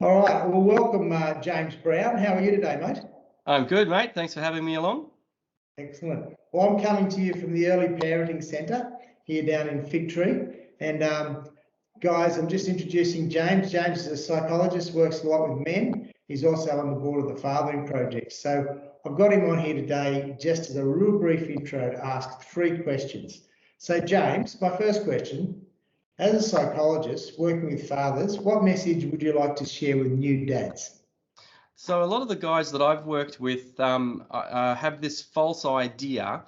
All right. Well, welcome, James Brown. How are you today, mate? I'm good, mate. Thanks for having me along. Excellent. Well, I'm coming to you from the Early Parenting Centre here down in Fig Tree. And guys, I'm just introducing James. James is a psychologist, works a lot with men. He's also on the board of the Fathering Project. So I've got him on here today just as a real brief intro to ask 3 questions. So James, my first question, as a psychologist working with fathers, what message would you like to share with new dads? So a lot of the guys that I've worked with have this false idea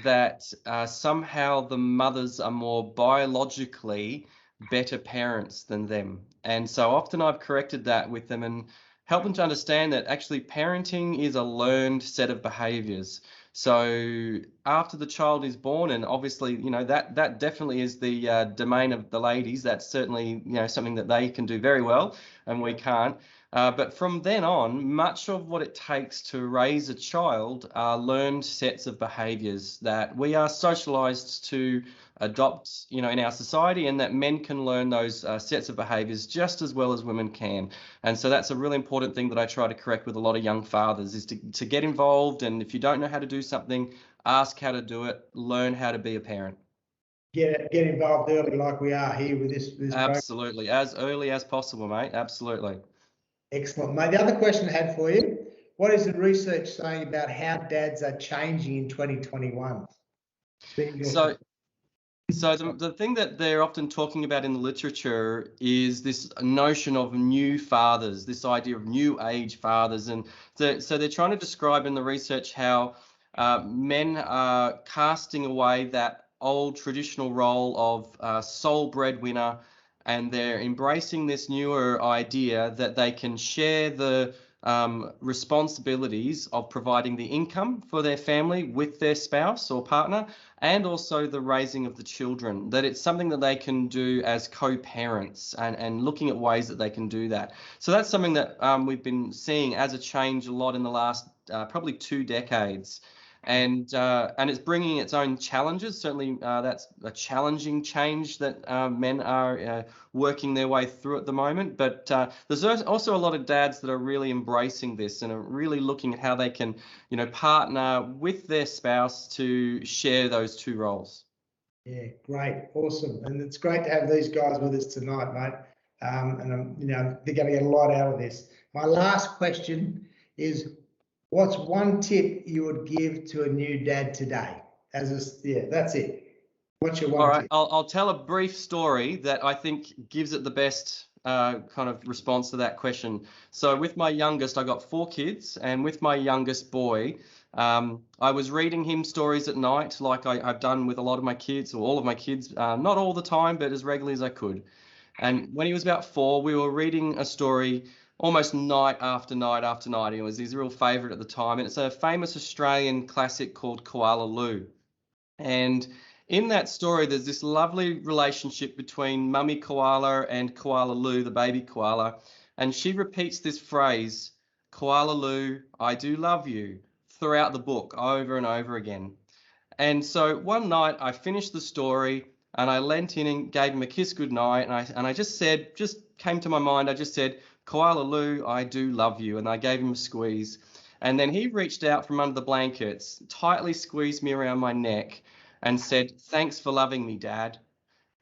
that somehow the mothers are more biologically better parents than them. And so often I've corrected that with them and helped them to understand that actually parenting is a learned set of behaviors. So after the child is born, and obviously, that definitely is the domain of the ladies. That's certainly, something that they can do very well and we can't. But from then on, much of what it takes to raise a child are learned sets of behaviours that we are socialised to adopt, in our society, and that men can learn those sets of behaviours just as well as women can. And so that's a really important thing that I try to correct with a lot of young fathers is to get involved. And if you don't know how to do something, ask how to do it, learn how to be a parent. Get involved early like we are here with this Absolutely, program. As early as possible, mate. Absolutely. Excellent, mate. The other question I had for you, what is the research saying about how dads are changing in 2021? So the thing that they're often talking about in the literature is this notion of new fathers, this idea of new age fathers. And so they're trying to describe in the research how men are casting away that old traditional role of sole breadwinner, and they're embracing this newer idea that they can share the responsibilities of providing the income for their family with their spouse or partner, and also the raising of the children, that it's something that they can do as co-parents and looking at ways that they can do that. So that's something that we've been seeing as a change a lot in the last probably 2 decades. And it's bringing its own challenges. Certainly that's a challenging change that men are working their way through at the moment. But there's also a lot of dads that are really embracing this and are really looking at how they can, partner with their spouse to share those 2 roles. Yeah, great, awesome. And it's great to have these guys with us tonight, mate. And they're going to get a lot out of this. My last question is, what's one tip you would give to a new dad today? That's it. What's your one tip? All right, I'll tell a brief story that I think gives it the best kind of response to that question. So with my youngest, I got 4 kids, and with my youngest boy, I was reading him stories at night, like I've done with a lot of my kids, or all of my kids, not all the time, but as regularly as I could. And when he was about 4, we were reading a story almost night after night after night. It was his real favourite at the time, and it's a famous Australian classic called Koala Lou. And in that story, there's this lovely relationship between Mummy Koala and Koala Lou, the baby koala, and she repeats this phrase, "Koala Lou, I do love you," throughout the book over and over again. And so one night I finished the story and I leant in and gave him a kiss goodnight, and I just came to my mind, I just said, "Koala Lou, I do love you," and I gave him a squeeze. And then he reached out from under the blankets, tightly squeezed me around my neck and said, "Thanks for loving me, Dad."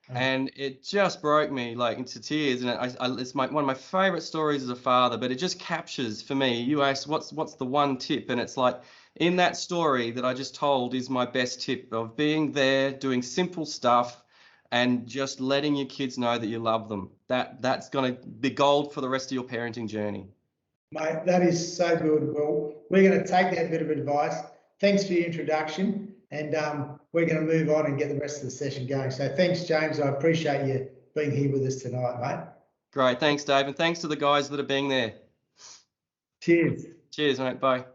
And it just broke me like into tears. And it's one of my favorite stories as a father, but it just captures for me. You asked, what's the one tip? And it's like, in that story that I just told is my best tip of being there, doing simple stuff, and just letting your kids know that you love them. That's going to be gold for the rest of your parenting journey. Mate, that is so good. Well, we're going to take that bit of advice. Thanks for your introduction, and we're going to move on and get the rest of the session going. So thanks, James. I appreciate you being here with us tonight, mate. Great. Thanks, Dave. And thanks to the guys that are being there. Cheers. Cheers, mate. Bye.